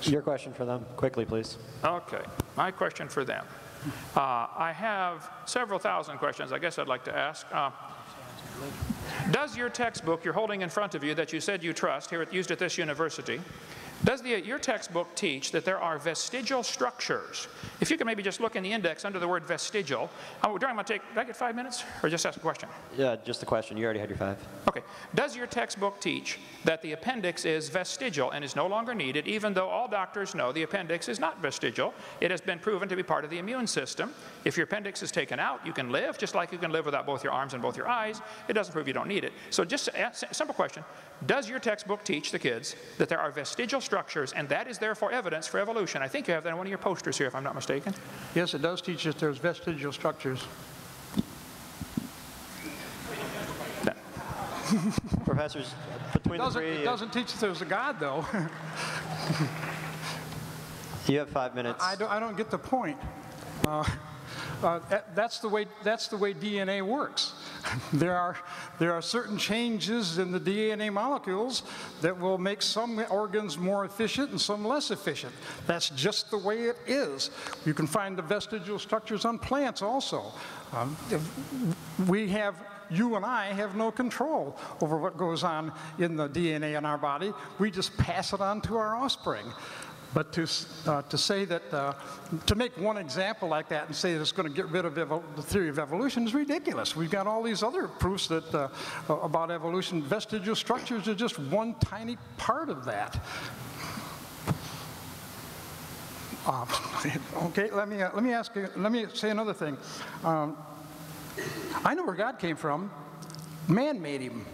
Your question for them, quickly, please. Okay, my question for them. I have several thousand questions I guess I'd like to ask. Does your textbook you're holding in front of you that you said you trust, used at this university, does your textbook teach that there are vestigial structures? If you could maybe just look in the index under the word vestigial. Did I get 5 minutes, or just ask a question? Yeah, just a question. You already had your 5. Okay. Does your textbook teach that the appendix is vestigial and is no longer needed, even though all doctors know the appendix is not vestigial? It has been proven to be part of the immune system. If your appendix is taken out, you can live, just like you can live without both your arms and both your eyes. It doesn't prove you don't need it. So just a simple question. Does your textbook teach the kids that there are vestigial structures, and that is therefore evidence for evolution? I think you have that on one of your posters here, if I'm not mistaken. Yes, it does teach that there's vestigial structures. Professors, between the three... It doesn't teach that there's a God, though. You have 5 minutes. I don't get the point. That's the way DNA works. There are certain changes in the DNA molecules that will make some organs more efficient and some less efficient. That's just the way it is. You can find the vestigial structures on plants also. You and I have no control over what goes on in the DNA in our body. We just pass it on to our offspring. But to say that, to make one example like that and say that it's going to get rid of the theory of evolution is ridiculous. We've got all these other proofs that, about evolution. Vestigial structures are just one tiny part of that. Okay, let me say another thing. I know where God came from. Man made him.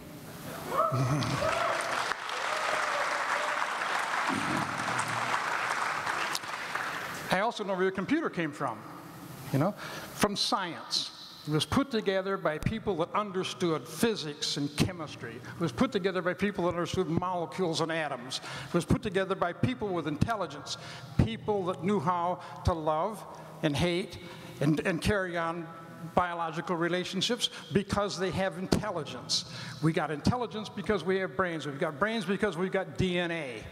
I also know where your computer came from, from science. It was put together by people that understood physics and chemistry. It was put together by people that understood molecules and atoms. It was put together by people with intelligence, people that knew how to love and hate and carry on biological relationships because they have intelligence. We got intelligence because we have brains. We've got brains because we've got DNA.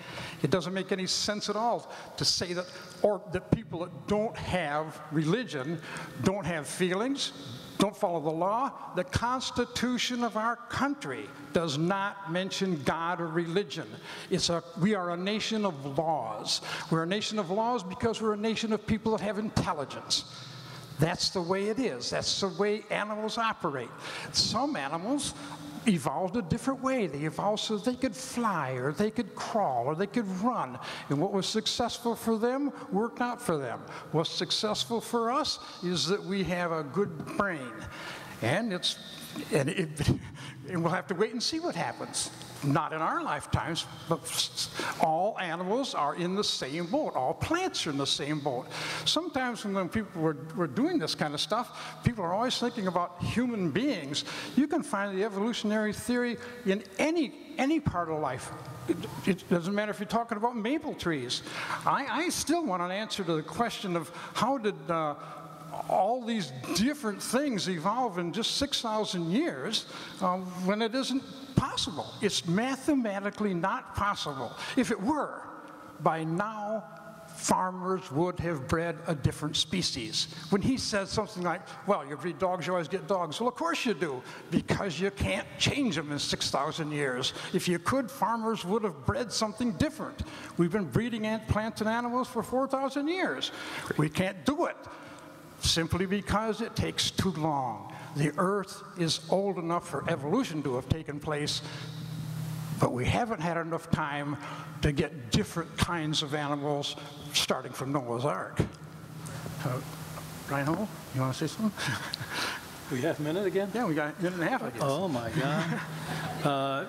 It doesn't make any sense at all to say that, or that people that don't have religion, don't have feelings, don't follow the law. The Constitution of our country does not mention God or religion. We are a nation of laws. We're a nation of laws because we're a nation of people that have intelligence. That's the way it is. That's the way animals operate. Some animals evolved a different way. They evolved so they could fly, or they could crawl, or they could run. And what was successful for them worked out for them. What's successful for us is that we have a good brain. And we'll have to wait and see what happens. Not in our lifetimes, but all animals are in the same boat. All plants are in the same boat. Sometimes when people were doing this kind of stuff, people are always thinking about human beings. You can find the evolutionary theory in any part of life. It doesn't matter if you're talking about maple trees. I still want an answer to the question of how did all these different things evolve in just 6,000 years when it isn't possible. It's mathematically not possible. If it were, by now farmers would have bred a different species. When he says something like, well, you breed dogs, you always get dogs. Well, of course you do, because you can't change them in 6,000 years. If you could, farmers would have bred something different. We've been breeding plants and animals for 4,000 years. We can't do it, simply because it takes too long. The Earth is old enough for evolution to have taken place, but we haven't had enough time to get different kinds of animals starting from Noah's Ark. Reinhold, you want to say something? We have a minute again? Yeah, we got a minute and a half, I guess. Oh my God.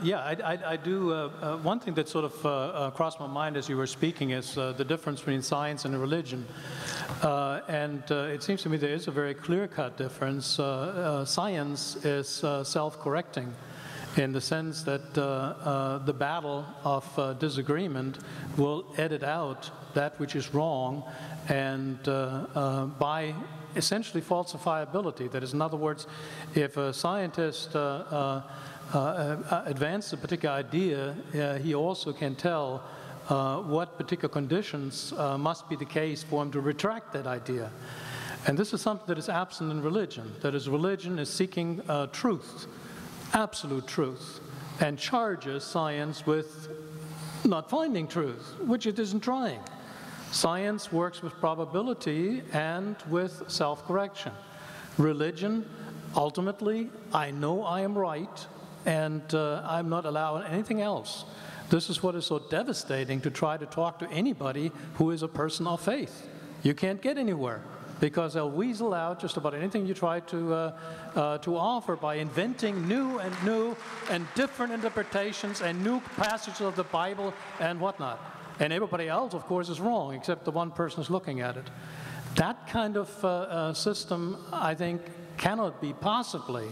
Yeah, I do. One thing that sort of crossed my mind as you were speaking is the difference between science and religion. It seems to me there is a very clear-cut difference. Science is self-correcting in the sense that the battle of disagreement will edit out that which is wrong, and by essentially falsifiability. That is, in other words, if a scientist advances a particular idea, he also can tell what particular conditions must be the case for him to retract that idea. And this is something that is absent in religion. That is, religion is seeking truth, absolute truth, and charges science with not finding truth, which it isn't trying. Science works with probability and with self-correction. Religion, ultimately, I know I am right, and I'm not allowing anything else. This is what is so devastating to try to talk to anybody who is a person of faith. You can't get anywhere, because they'll weasel out just about anything you try to offer by inventing new and different interpretations and new passages of the Bible and whatnot. And everybody else, of course, is wrong, except the one person is looking at it. That kind of system, I think, cannot be possibly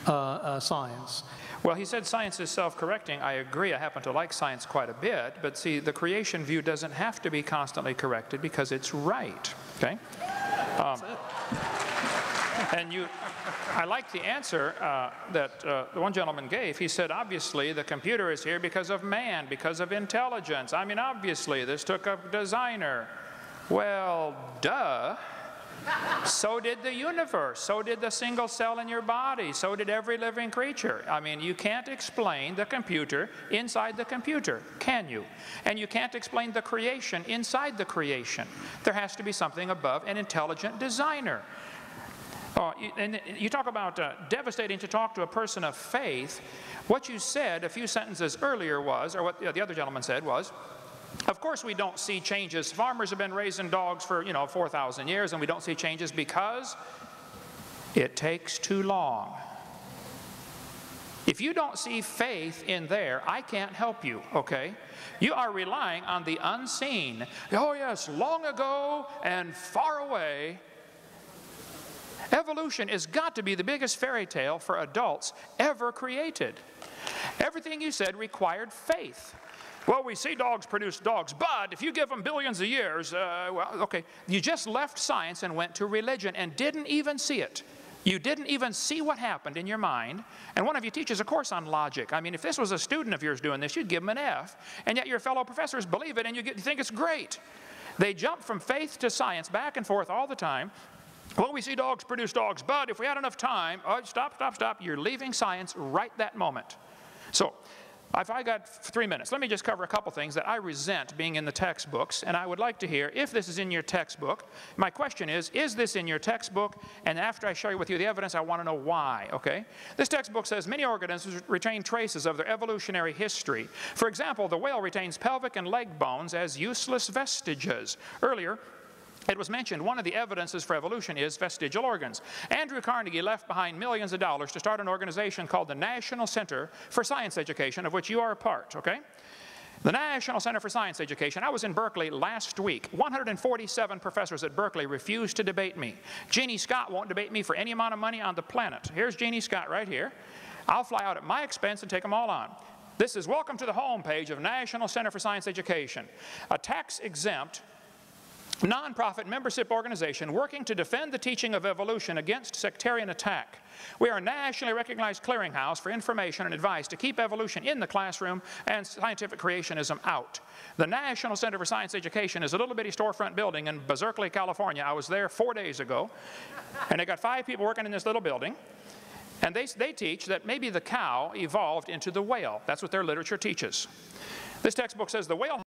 science. Well, he said science is self-correcting. I agree. I happen to like science quite a bit. But see, the creation view doesn't have to be constantly corrected because it's right. Okay? And I like the answer that the one gentleman gave. He said, obviously, the computer is here because of man, because of intelligence. I mean, obviously, this took a designer. Well, duh. So did the universe. So did the single cell in your body. So did every living creature. I mean, you can't explain the computer inside the computer, can you? And you can't explain the creation inside the creation. There has to be something above an intelligent designer. And you talk about devastating to talk to a person of faith. What you said a few sentences earlier was, or what the other gentleman said was, of course we don't see changes. Farmers have been raising dogs for, 4,000 years, and we don't see changes because it takes too long. If you don't see faith in there, I can't help you, okay? You are relying on the unseen. Oh yes, long ago and far away. Evolution has got to be the biggest fairy tale for adults ever created. Everything you said required faith. Well, we see dogs produce dogs, but if you give them billions of years, well, okay. You just left science and went to religion and didn't even see it. You didn't even see what happened in your mind. And one of you teaches a course on logic. I mean, if this was a student of yours doing this, you'd give them an F. And yet your fellow professors believe it and you think it's great. They jump from faith to science back and forth all the time. Well, we see dogs produce dogs, but if we had enough time, oh, stop. You're leaving science right that moment. So, if I got 3 minutes, let me just cover a couple things that I resent being in the textbooks, and I would like to hear if this is in your textbook. My question is this in your textbook? And after I share with you the evidence, I want to know why, okay? This textbook says many organisms retain traces of their evolutionary history. For example, the whale retains pelvic and leg bones as useless vestiges. Earlier, it was mentioned one of the evidences for evolution is vestigial organs. Andrew Carnegie left behind millions of dollars to start an organization called the National Center for Science Education, of which you are a part, okay? The National Center for Science Education. I was in Berkeley last week. 147 professors at Berkeley refused to debate me. Jeannie Scott won't debate me for any amount of money on the planet. Here's Jeannie Scott right here. I'll fly out at my expense and take them all on. This is welcome to the homepage of National Center for Science Education. A tax-exempt nonprofit membership organization working to defend the teaching of evolution against sectarian attack. We are a nationally recognized clearinghouse for information and advice to keep evolution in the classroom and scientific creationism out. The National Center for Science Education is a little bitty storefront building in Berkeley, California. I was there 4 days ago, and they got 5 people working in this little building. And they teach that maybe the cow evolved into the whale. That's what their literature teaches. This textbook says the whale